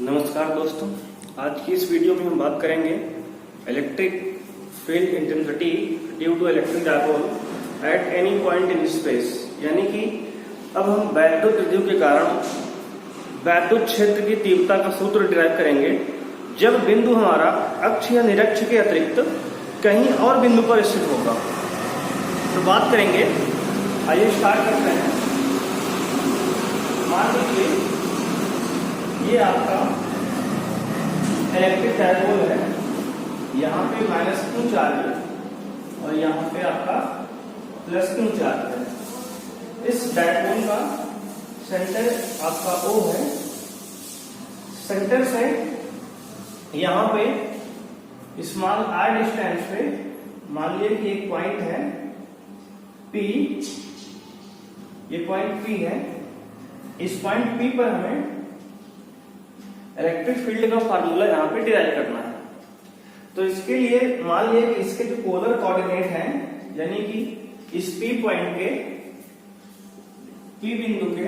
नमस्कार दोस्तों, आज की इस वीडियो में हम बात करेंगे electric field intensity due to electric dipole at any point in space. यानी कि अब हम वैद्युत विद्युत के कारण वैद्युत क्षेत्र की तीव्रता का सूत्र डिराइव करेंगे जब बिंदु हमारा अक्ष या निरक्ष के अतिरिक्त कहीं और बिंदु पर स्थित होगा। तो बात करेंगे, आइए स्टार्ट करते हैं। मान लीजिए ये आपका इलेक्ट्रिक डायपोल है, यहाँ पे -q चार्ज है और यहाँ पे आपका +q चार्ज है। इस डायपोल का सेंटर आपका O है। सेंटर से यहाँ पे स्मॉल r डिस्टेंस पे मान लीजिए कि एक पॉइंट है P, ये पॉइंट P है। इस पॉइंट P पर हमें इलेक्ट्रिक फील्ड का फार्मूला यहाँ पे डिराइव करना है। तो इसके लिए मान लीजिए कि इसके जो पोलर कोऑर्डिनेट हैं, यानी कि इस P पॉइंट के, P बिंदु के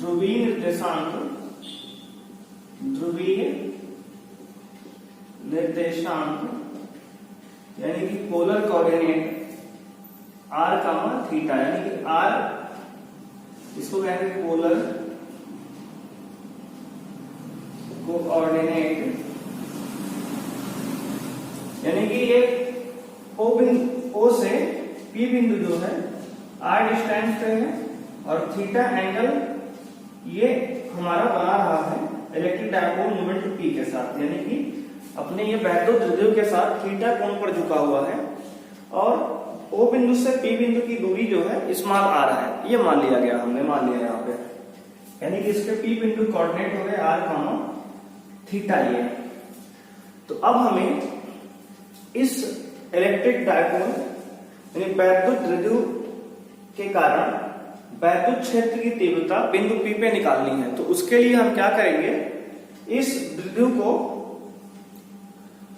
ध्रुवीय निर्देशांक यानी कि पोलर कोऑर्डिनेट r, थीटा, यानी कि r इसको कहेंगे पोलर कोऑर्डिनेट, यानी कि ये O से P बिंदु जो है r डिस्टेंस पे है और थीटा एंगल ये हमारा बना रहा है इलेक्ट्रिक डायपोल मोमेंट P के साथ, यानी कि अपने ये वैद्युत द्विध्रुव के साथ थीटा कोण पर झुका हुआ है और O बिंदु से P बिंदु की दूरी जो है स्मॉल r है, ये मान लिया गया, हमने मान लिया यहाँ पे। यानी कि इसके P बिंदु कोऑर्डिनेट हो गए r, थीटा ये। तो अब हमें इस इलेक्ट्रिक डायपोल यानी वैद्युत द्विध्रुव के कारण वैद्युत क्षेत्र की तीव्रता बिंदु P पे निकालनी है। तो उसके लिए हम क्या करेंगे, इस द्विध्रुव को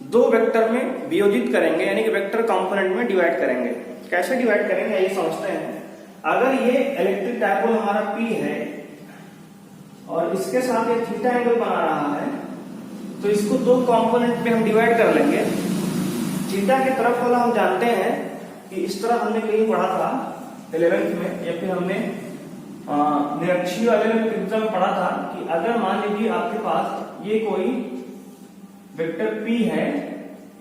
दो वेक्टर में वियोजित करेंगे, यानी कि वेक्टर कंपोनेंट में डिवाइड करेंगे। कैसे डिवाइड करेंगे ये समझते हैं। अगर ये इलेक्ट्रिक डायपोल हमारा P है और इसके साथ ये थीटा एंगल बना रहा है, तो इसको दो कंपोनेंट में हम डिवाइड कर लेंगे। थीटा की तरफ वाला हम जानते हैं कि इस तरह हमने कहीं पढ़ा था 11th में, या फिर हमने निरक्षीय वाले में पढ़ा था कि अगर मान लीजिए आपके पास ये कोई वेक्टर P है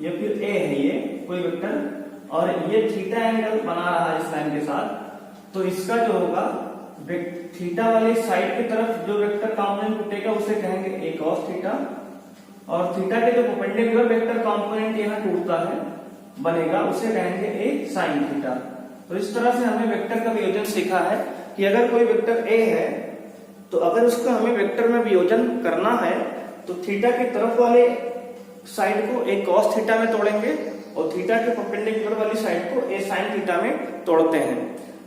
या फिर A है, ये कोई वेक्टर, और ये थीटा एंगल बना रहा है इस लाइन के साथ, तो इसका जो होगा थीटा वाली साइड की तरफ जो वेक्टर कंपोनेंट टूटेगा उसे कहेंगे A cos थीटा, और थीटा के जो परपेंडिकुलर वेक्टर कंपोनेंट यहाँ टूटता है बनेगा उसे कहेंगे A sin थीटा। तो इस तरह से हमने वेक्टर का वियोजन सीखा है कि अगर कोई वेक्टर A है तो अगर उसको हमें वेक्टर में वियोजन करना है तो थीटा की तरफ वाले साइड को A cos थीटा में तोड़ेंगे और थीटा के परपेंडिकुलर वाली साइड को A sin थीटा में तोड़ते हैं।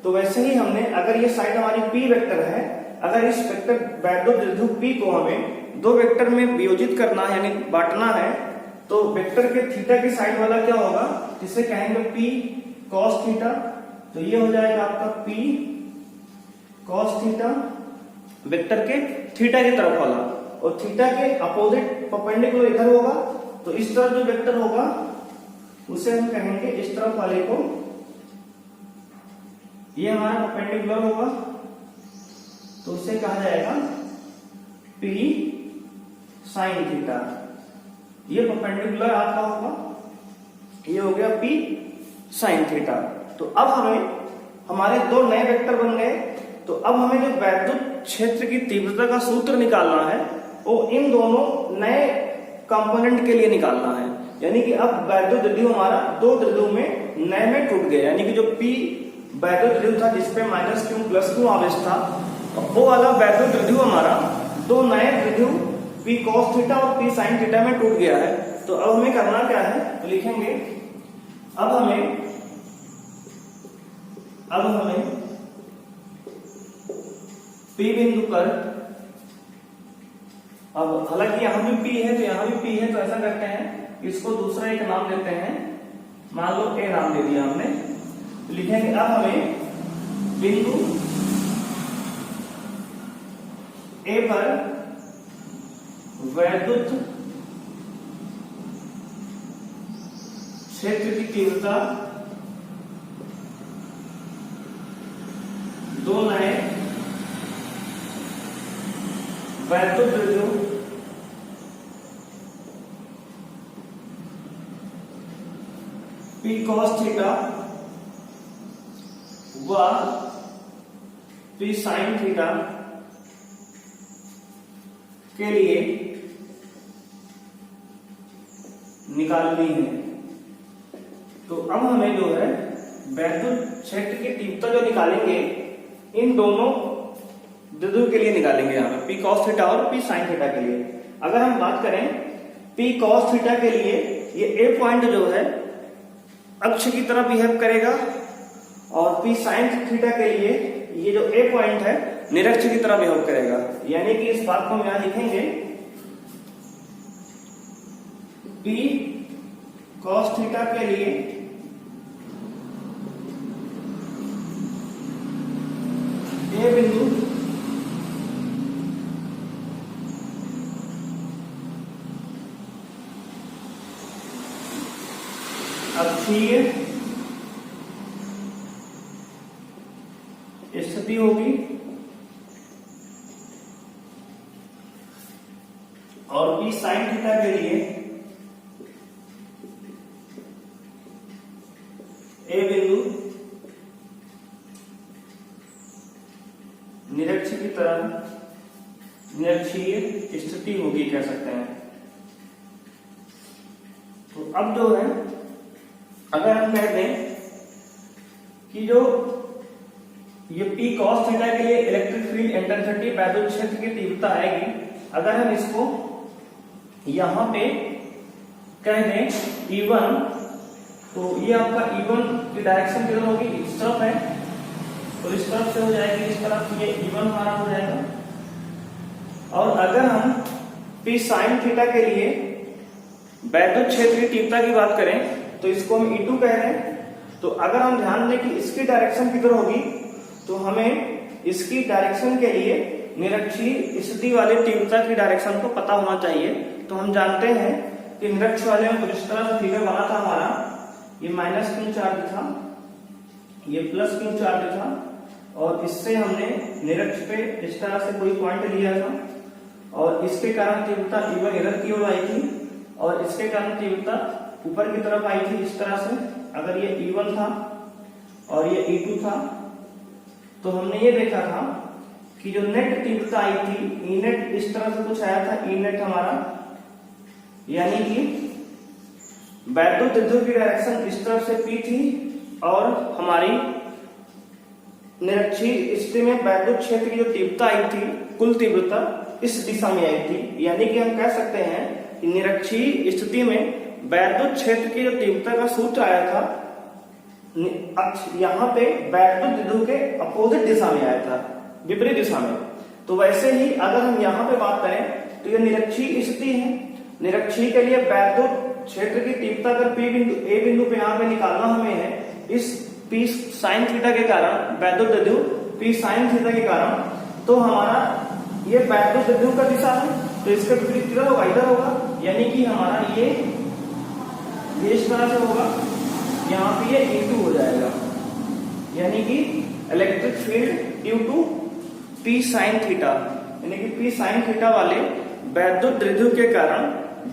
तो वैसे ही हमने, अगर ये साइड हमारी P वेक्टर है, अगर इस वेक्टर वैद्युत द्विध्रुव P को हमें दो वेक्टर में वियोजित करना है यानी बांटना है, तो वेक्टर के थीटा की साइड वाला क्या होगा, जिसे कहेंगे P cos थीटा। तो ये हो जाएगा आपका P cos थीटा वेक्टर के थीटा की तरफ वाला, और थीटा के अपोजिट परपेंडिकुलर इधर होगा, तो इस तरफ जो वेक्टर होगा उसे हम कहेंगे, इस तरफ वाले को, ये हमारा परपेंडिकुलर होगा तो उसे कहा जाएगा P sin थीटा। ये परपेंडिकुलर आपका होगा, ये हो गया P sin थीटा। तो अब हमें हमारे दो नए वेक्टर बन गए। तो अब हमें जो वैद्युत क्षेत्र की तीव्रता का सूत्र निकालना है वो इन दोनों नए कंपोनेंट के लिए निकालना है। यानी कि अब वैद्युत द्विध्रुव हमारा दो द्विध्रुव में नए में टूट गया, यानी कि जो P वैद्युत द्विध्रुव था जिसपे -q+q आवेश था, वो वाला वैद्युत द्विध्रुव हमारा दो नए द्विध्रुव P cos थीटा और P sin थीटा में टूट गया है। तो अब हमें करना क्या है, तो लिखेंगे अब हमें P बिंदु पर, अब हालांकि यहाँ भी P है तो यहाँ भी P है, तो ऐसा करते हैं इसको दूसरा एक नाम देते हैं, मान लो A नाम दे दिया हमने, लिखेंगे अब हमें बिंदु ए पर वैद्युत क्षेत्र की तीव्रता दो नए वैद्युत द्विध्रुव P cos थीटा व P sin थीटा के लिए निकालनी है। तो अब हमें जो है वैद्युत क्षेत्र की तीव्रता जो निकालेंगे इन दोनों द्विध्रुव के लिए निकालेंगे यहाँ पे P cos थीटा और P sin थीटा के लिए। अगर हम बात करें P cos थीटा के लिए ये A पॉइंट जो है अक्ष की तरफ बिहेव करेगा और P sin थीटा के लिए ये जो A पॉइंट है निरक्ष की तरफ बिहेव करेगा। यानी कि इस बात को हम यहां लिखेंगे P cos थीटा के लिए A बिंदु अक्षीय स्थिति होगी और P sin थीटा के लिए A बिंदु निरक्ष की तरह निरक्षीय स्थिति होगी कह सकते हैं। तो अब जो है अगर हम कह दें कि जो ये P cos थीटा के लिए इलेक्ट्रिक फील्ड इंटेंसिटी वैद्युत क्षेत्र की तीव्रता आएगी, अगर हम इसको यहां पे कह दें E1 तो ये आपका E1 की डायरेक्शन किधर होगी, इस तरफ है तो इस तरफ से हो जाएगी, इस तरफ ये E1 हमारा हो जाएगा। और अगर हम P sin थीटा के लिए वैद्युत क्षेत्र की तीव्रता की बात करें तो इसको हम E2 कह रहे हैं। तो अगर हम ध्यान दें कि इसकी डायरेक्शन किधर होगी तो हमें इसकी डायरेक्शन के लिए निरक्षीय स्थिति वाले तीव्रता की डायरेक्शन को पता होना चाहिए। तो हम जानते हैं कि निरक्ष वाले में कुछ इस तरह से फिगर बना था हमारा, ये माइनस क्यू चार्ज था, ये प्लस क्यू चार्ज था और इससे हमने निरक्ष पे इस तरह से कोई पॉइंट लिया था और इसके कारण तीव्रता E1 इधर की ओर आई थी और इसके कारण तीव्रता ऊपर की तरफ आई थी इस तरह से। अगर ये E1 था और ये E2 था तो हमने ये देखा था कि जो नेट तीव्रता आई थी E नेट इस तरह से कुछ आया था, E नेट हमारा, यानी कि वैद्युत द्विध्रुव की डायरेक्शन इस तरफ से P थी और हमारी निरक्षीय स्थिति में वैद्युत क्षेत्र की जो तीव्रता आई थी कुल तीव्रता इस दिशा में आई थी। यानी कि हम कह सकते हैं कि निरक्षीय स्थिति में वैद्युत क्षेत्र की जो तीव्रता का सूत्र आया था यहाँ पे वैद्युत द्विध्रुव के अपोजिट दिशा में आया था, विपरीत दिशा में। तो वैसे ही अगर हम यहाँ पे बात करें तो ये निरक्षीय स्थिति है, निरक्षीय के लिए वैद्युत क्षेत्र की तीव्रता अगर A बिंदु पे यहाँ पे निकालना हमें है, इस P sin थीटा के कारण वैद्युत द्विध्रुव P sin थीटा के कारण, तो हमारा ये वैद्युत द्विध्रुव का दिशा है तो इसका विपरीत किधर होगा, इधर होगा। यानी कि हमारा ये इस तरह से होगा, यहाँ पे ये E2 हो जाएगा, यानी कि electric field due to P sin theta, यानी कि P sin थीटा वाले वैद्युत द्विध्रुव के कारण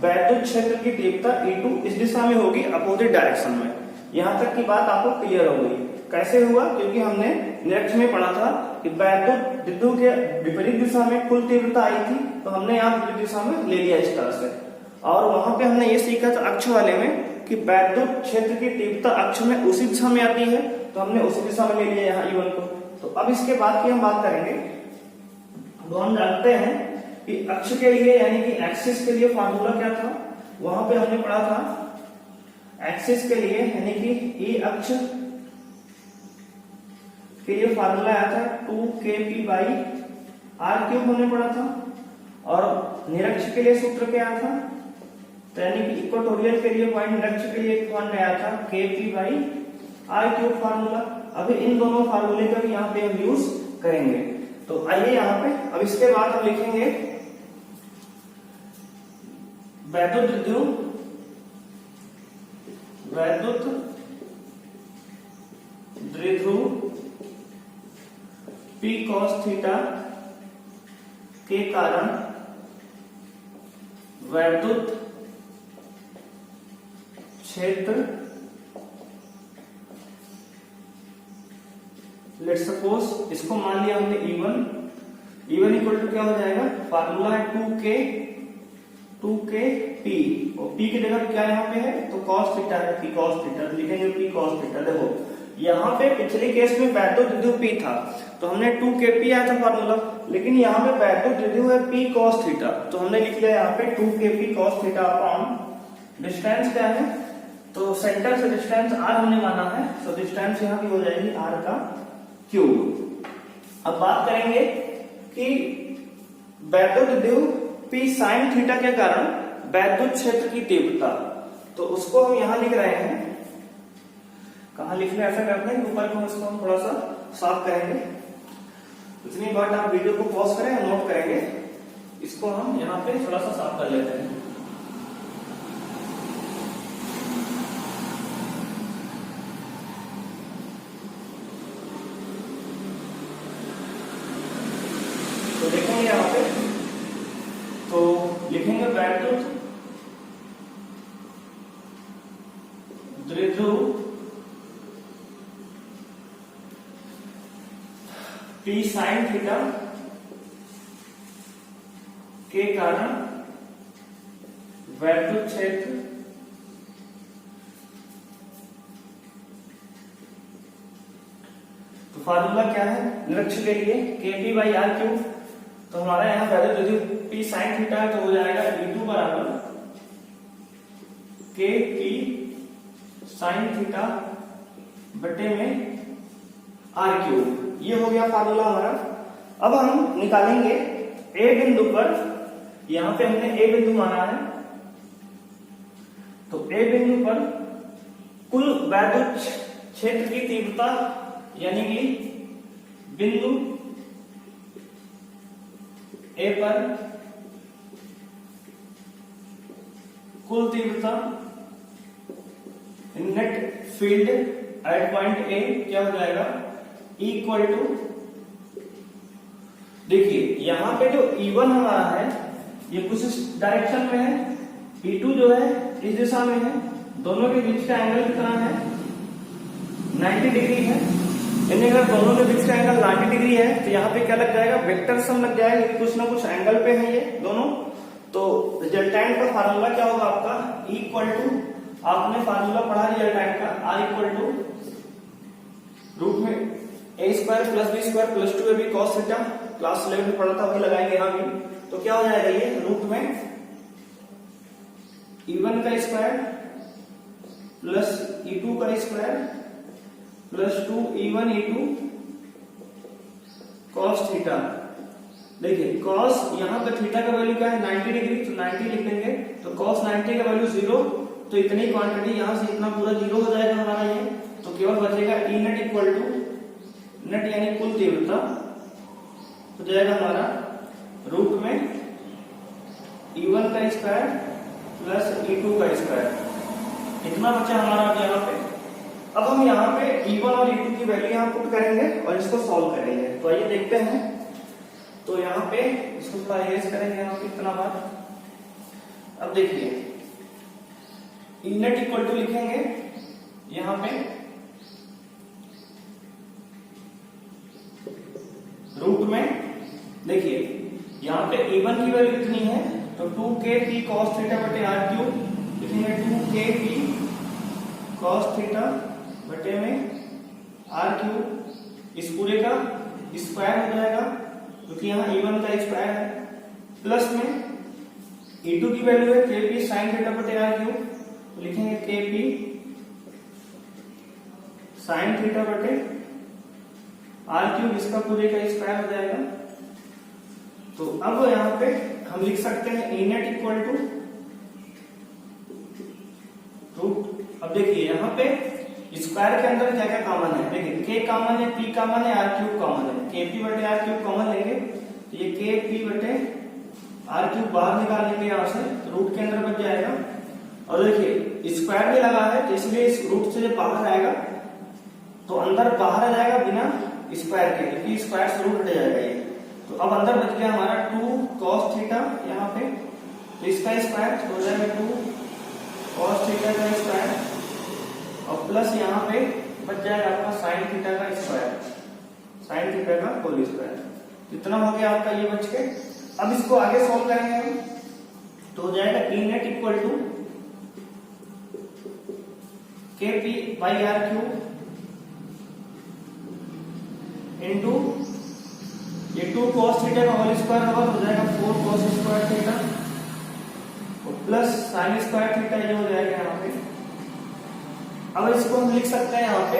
वैद्युत क्षेत्र की तीव्रता E2 इस दिशा में होगी, अपोजिट डायरेक्शन में। यहाँ तक की बात आपको क्लियर हो गई। कैसे हुआ, क्योंकि हमने निरक्ष में पढ़ा था कि वैद्युत द्विध्रुव के विपरीत दिशा में कुल तीव्रता आई थी तो हमने यहाँ विपरीत दिशा में ले लिया इस तरह से। और वहां पे हमने ये सीखा था अक्ष वाले में कि वैद्युत क्षेत्र की तीव्रता अक्ष में उसी दिशा में आती है तो हमने उसी दिशा में ले लिया यहाँ E1 को। तो अब इसके बाद की हम बात करेंगे, तो हम जानते हैं कि अक्ष के लिए यानी कि एक्सिस के लिए फार्मूला क्या था, वहां पे हमने पढ़ा था एक्सिस के लिए यानी कि E अक्ष के लिए फार्मूला आया था 2kp/r³ हमने पढ़ा था। और निरक्ष के लिए सूत्र क्या था, तो यानी कि इक्वेटोरियल के लिए पॉइंट निरक्ष के लिए एक पॉइंट आया था kp/r³ फार्मूला। अभी इन दोनों फार्मूले का भी यहाँ पे हम यूज करेंगे। तो आइए यहाँ पे अब इसके बाद हम लिखेंगे वैद्युत द्विध्रुव P cos थीटा के कारण वैद्युत क्षेत्र लेट्स सपोज इसको मान लिया हमने E1 इक्वल टू क्या हो जाएगा, फार्मूला है 2k P और P की जगह क्या यहाँ पे है तो cos थीटा है, P cos थीटा लिखेंगे P cos थीटा। देखो यहाँ पे पिछले केस में वैद्युत द्विध्रुव P था तो हमने 2kP आया था फार्मूला, लेकिन यहाँ पे वैद्युत द्विध्रुव है P cos थीटा तो हमने लिख लिया यहाँ पे 2kP cos theta upon distance क्या है तो सेंटर से डिस्टेंस r हमने माना है, तो डिस्टेंस यहाँ की हो जाएगी r का क्यूब। अब बात करेंगे कि वैद्युत द्विध्रुव P sin थीटा के कारण वैद्युत क्षेत्र की तीव्रता, तो उसको हम यहाँ लिख रहे हैं, कहाँ लिख रहे हैं ऐसा करते हैं ऊपर को इसको हम थोड़ा सा साफ करेंगे। इतनी बार आप वीडियो को पॉज करें नोट करेंगे, इसको हम यहाँ पे थोड़ा सा साफ कर लेते हैं। तो देखेंगे यहाँ पे तो लिखेंगे वैद्युत द्विध्रुव P sin थीटा के कारण वैद्युत क्षेत्र तो फार्मूला क्या है निरक्ष के लिए KP बाई आर क्यूब, तो हमारा यहाँ वैद्युत द्विध्रुव P sin थीटा है तो हो जाएगा E2 बराबर KP sin थीटा बटे में आर क्यूब, ये हो गया फार्मूला हमारा। अब हम निकालेंगे ए बिंदु पर, यहां पे हमने ए बिंदु माना है तो ए बिंदु पर कुल वैद्युत क्षेत्र की तीव्रता यानी कि बिंदु ए पर कुल तीव्रता net field at point A क्या हो जाएगा इक्वल टू, देखिए यहां पे जो E1 हमारा है ये कुछ इस डायरेक्शन में है, E2 जो है इस दिशा में है, दोनों के बीच का एंगल कितना है 90 डिग्री है। यानी अगर दोनों के बीच का एंगल 90 डिग्री है तो यहाँ पे क्या लग जाएगा वेक्टर सम लग जाएगा, क्योंकि कुछ ना कुछ एंगल पे है ये दोनों। तो रिजल्टेंट का फार्मूला क्या होगा आपका इक्वल टू, आपने फार्मूला पढ़ा रिजल्टेंट का R इक्वल टू रूट में a square plus B square plus 2ab cos theta, class 11 में पढ़ा था वही लगाएंगे यहाँ भी। तो क्या हो जाएगा ये रूट में E1 का स्क्वायर प्लस E2 का square plus 2E1 E2 cos theta. देखिए cos यहाँ पे थीटा का वैल्यू क्या है 90 डिग्री, तो 90 लिख देंगे, तो cos 90 का वैल्यू 0, तो इतनी क्वांटिटी यहाँ से इतना पूरा 0 हो जाएगा हमारा ये, तो केवल बचेगा E net equal to net यानी कुल तीव्रता हो जाएगा हमारा रूट में E1 का स्क्वायर प्लस E2 का स्क्वायर, इतना बचा हमारा यहाँ पे। अब हम यहाँ पे E1 और E2 की वैल्यू यहाँ पुट करेंगे और इसको सॉल्व करेंगे, तो आइए देखते हैं। तो यहाँ पे इसको थोड़ा इरेज करेंगे यहाँ पे इतना बार। अब देखिए E नेट इक्वल टू लिखेंगे यहाँ पे रूट में, देखिए यहाँ पे E1 की वैल्यू कितनी है तो 2kP cos थीटा बटे आर क्यूब लिखेंगे, 2kP cos थीटा बटे में आर क्यूब, इस पूरे का स्क्वायर हो जाएगा क्योंकि यहाँ E1 का स्क्वायर है, प्लस में E2 की वैल्यू है kP sin थीटा बटे आर क्यूब, तो लिखेंगे kP sin थीटा बटे आर क्यूब, इसका पूरे का स्क्वायर हो जाएगा। तो अब यहाँ पे हम लिख सकते हैं E net equal to root, अब देखिए यहाँ पे स्क्वायर के अंदर क्या क्या कॉमन है, देखिए के कॉमन है, पी कॉमन है, आर क्यूब कॉमन है। के पी बटे आर क्यूब कॉमन लेंगे तो ये के पी बटे आर क्यूब बाहर निकाल लेंगे यहाँ से, रूट के अंदर बच जाएगा। और देखिए स्क्वायर भी लगा है तो इसलिए इस रूट से जब बाहर आएगा तो अंदर बाहर आ जाएगा बिना स्क्वायर के, क्योंकि स्क्वायर से रूट हट जाएगा ये। तो अब अंदर बच गया हमारा 2 cos थीटा यहाँ पे, तो इसका स्क्वायर हो जाएगा 2 cos थीटा का स्क्वायर और प्लस यहाँ पे बच जाएगा आपका साइन थीटा का स्क्वायर, साइन थीटा का होल स्क्वायर। इतना हो गया आपका ये बच के। अब इसको आगे सॉल्व करेंगे हम तो हो जाएगा E net equal to K P by are cube into ये 2 cos थीटा का होल स्क्वायर होगा तो हो जाएगा 4 cos स्क्वायर थीटा और प्लस साइन स्क्वायर थीटा ये हो जाएगा यहाँ पे। अब इसको हम लिख सकते हैं यहाँ पे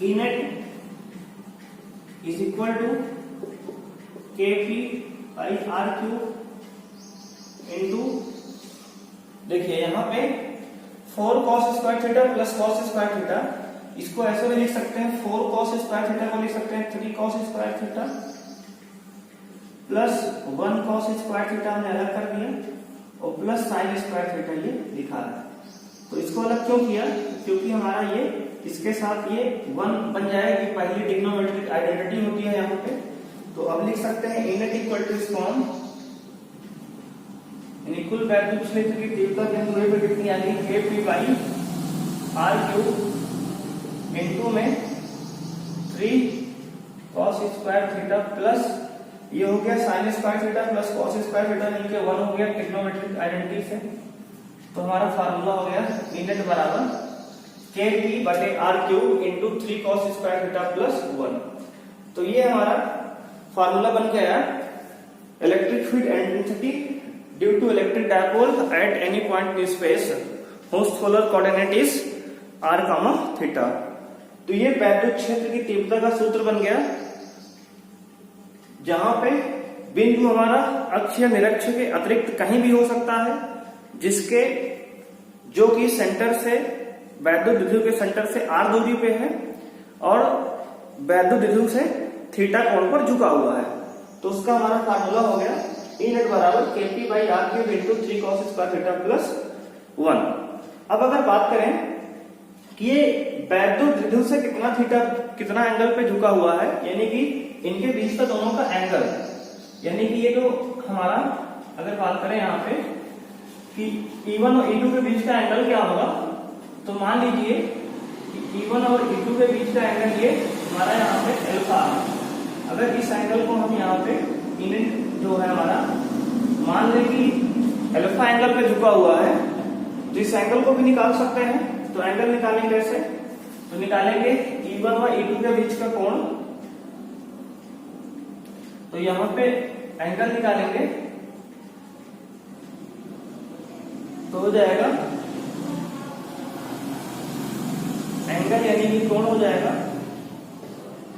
E net is equal to K P by are cube into देखिए यहाँ पे 4 cos square theta plus cos square theta, इसको ऐसे भी लिख सकते हैं 4 cos स्क्वायर थीटा को लिख सकते हैं 3 cos square theta plus 1 cos square theta हमने अलग कर दिया और प्लस साइन स्क्वायर थीटा ये लिखा है। तो इसको अलग क्यों किया, क्योंकि हमारा ये इसके साथ ये 1 बन जाएगी, पहली ट्रिग्नोमेट्रिक आइडेंटिटी होती है यहाँ पे। तो अब लिख सकते हैं ई नेट इक्वल टू इसको हम इक्वल वैल्यू पिछले की तीव्रता के दूरी पे कितनी आ गई K P by are cube into में 3 cos स्क्वायर थीटा प्लस ये हो गया sine square theta plus cos square theta मिलके 1 हो गया ट्रिग्नोमेट्रिक आइडेंटिटी से। तो हमारा फार्मूला हो गया ई नेट बराबर के पी बटे r cube into 3 cos square theta plus 1। तो ये हमारा फार्मूला बन गया electric field intensity due to electric dipole at any point in space whose polar coordinate is r, theta. तो ये वैद्युत क्षेत्र की तीव्रता का सूत्र बन गया जहां पे बिंदु हमारा अक्ष या निरक्ष के अतिरिक्त कहीं भी हो सकता है, जिसके जो कि सेंटर से वैद्युत द्विध्रुव के सेंटर से r दूरी पे है और वैद्युत द्विध्रुव से थीटा कोण पर झुका हुआ है। तो उसका हमारा फार्मूला हो गया ई नेट बराबर के P by are cube into 3 cos square theta plus 1। अब अगर बात करें कि ये वैद्युत द्विध्रुव से कितना एंगल पे झुका हुआ है, यानी कि इनके बीच का दोनों का एंगल, यानी कि ये जो हमारा अगर बात करें यहाँ पे कि E1 और E2 के बीच का एंगल क्या होगा, तो मान लीजिए कि E1 और E2 के बीच का एंगल ये हमारा यहाँ पे अल्फा है। अगर इस एंगल को हम यहाँ पे ई नेट जो है हमारा मान लें कि अल्फा एंगल पे झुका हुआ है, तो इस एंगल को भी निकाल सकते हैं। तो एंगल निकालेंगे कैसे, तो निकालेंगे E1 और E2 के बीच का कोण। तो यहां पे एंगल निकालेंगे तो हो जाएगा एंगल यानी कि कोण हो जाएगा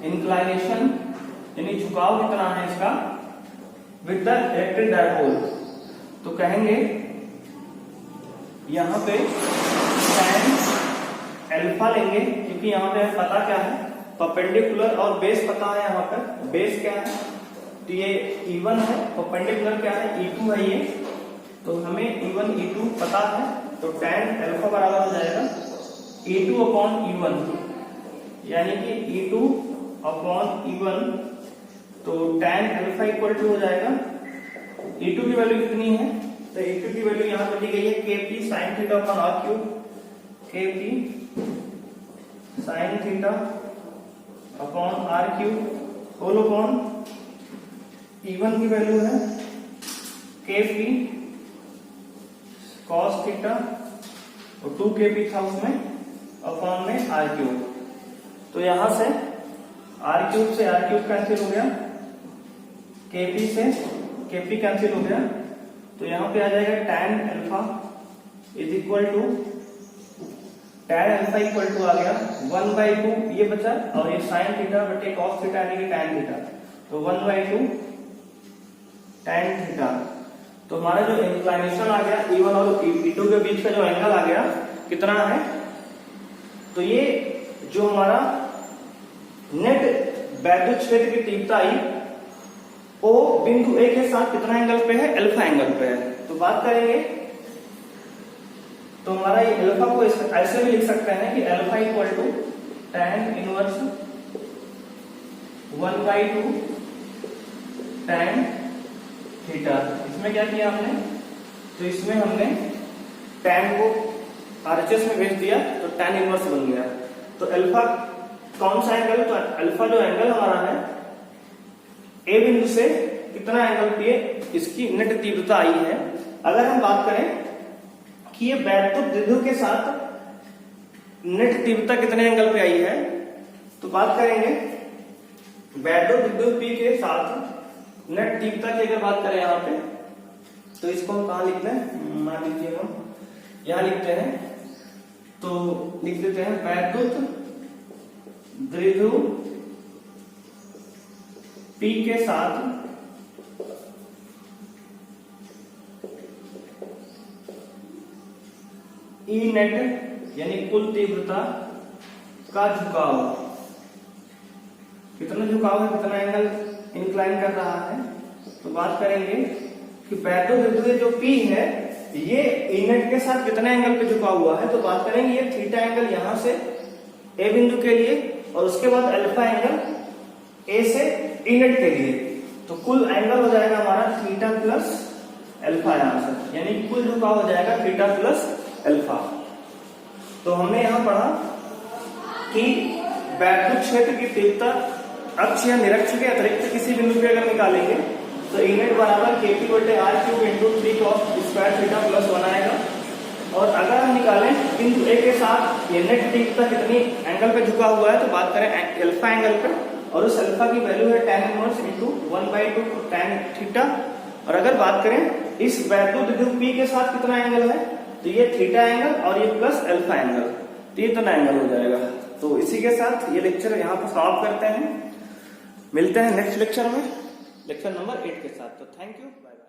इंक्लाइनेशन यानी झुकाव कितना है इसका विद द इलेक्ट्रिक डायपोल। तो कहेंगे यहां पे tan अल्फा लेंगे, क्योंकि यहां पे पता क्या है परपेंडिकुलर और बेस पता है। यहाँ पर बेस क्या है, तो ये E1 है, परपेंडिकुलर क्या है E2 है ये, तो हमें E1 E2 पता है। तो tan अल्फा बराबर हो जाएगा E2 अपॉन E1, यानी कि E2 अपॉन E1। तो tan अल्फा इक्वल टू हो जाएगा E2 की वैल्यू कितनी है, तो E2 की वैल्यू यहां पर दी गई है Kp sin theta upon r cube, Kp sin theta upon r cube whole upon E1 की वैल्यू है Kp cos थीटा और 2 Kp था उसमें अपॉन में r क्यूब। तो यहां से r क्यूब से r क्यूब कैंसिल हो गया, Kp से Kp कैंसिल हो गया। तो यहां पे आ जाएगा tan alpha is equal to tan alpha equal to आ गया 1/2 ये बचा, और ये sin थीटा बटे cos थीटा यानी कि tan थीटा, तो 1/2 tan थीटा। तो हमारा जो इंक्लाइनेशन आ गया E1 और E2 के बीच का जो एंगल आ गया कितना है तो ये जो हमारा नेट वैद्युत क्षेत्र की तीव्रता आई ओ बिंदु ए के साथ कितना एंगल पे है, अल्फा एंगल पे है। तो बात करेंगे तो हमारा ये अल्फा को ऐसे भी लिख सकते हैं कि alpha equal to tan inverse 1/2 tan theta. इसमें क्या किया हमने, तो इसमें हमने tan को आरएचएस में भेज दिया तो tan इनवर्स बन गया। तो अल्फा कौन सा एंगल, तो अल्फा जो एंगल हमारा है ए बिंदु से कितना एंगल पे इसकी नेट तीव्रता आई है। अगर हम बात करें कि ये वैद्युत द्विध्रुव के साथ नेट तीव्रता कितने एंगल पे आई है, तो बात करेंगे वैद्युत द्विध्रुव P के साथ नेट तीव्रता की अगर बात करें यहाँ पे, तो इसको हम कहाँ लिखते हैं, मान लीजिए हम यहाँ लिखते हैं, तो लिख देते हैं वैद्युत द्विध्रुव P के साथ ई नेट यानी कुल तीव्रता का झुकाव, कितना झुकाव है, कितना एंगल इंक्लाइन कर रहा है। तो बात करेंगे कि वैद्युत द्विध्रुव जो P है ये ई नेट के साथ कितने एंगल पे झुका हुआ है। तो बात करेंगे ये थीटा एंगल यहां से ए बिंदु के लिए और उसके बाद अल्फा एंगल ए से ई नेट के लिए, तो कुल एंगल हो जाएगा हमारा थीटा प्लस अल्फा यहां से, यानी कुल झुकाव हो जाएगा थीटा प्लस अल्फा। तो हमने यहां पढ़ा कि वैद्युत क्षेत्र की तीव्रता अक्ष या निरक्ष के अतिरिक्त किसी बिंदु पे अगर निकालेंगे तो ई नेट बराबर KP बटे R cube into 3 cos square theta plus 1 आएगा। और अगर हम निकालें बिंदु ए के साथ ये नेट तीव्रता कितनी एंगल पे झुका हुआ है, तो बात करें अल्फा एंगल पे, और उस अल्फा की वैल्यू है tan inverse into 1/2 tan theta. और अगर बात करें इस वैद्युत द्विध्रुव P के साथ कितना एंगल है, तो ये थीटा एंगल और ये प्लस अल्फा एंगल, तो ये इतना एंगल हो जाएगा। तो इसी के साथ ये लेक्चर यहाँ पर समाप्त करते हैं, मिलते हैं नेक्स्ट लेक्चर में, लेक्चर नंबर 8 के साथ। तो थैंक यू, बाय बाय।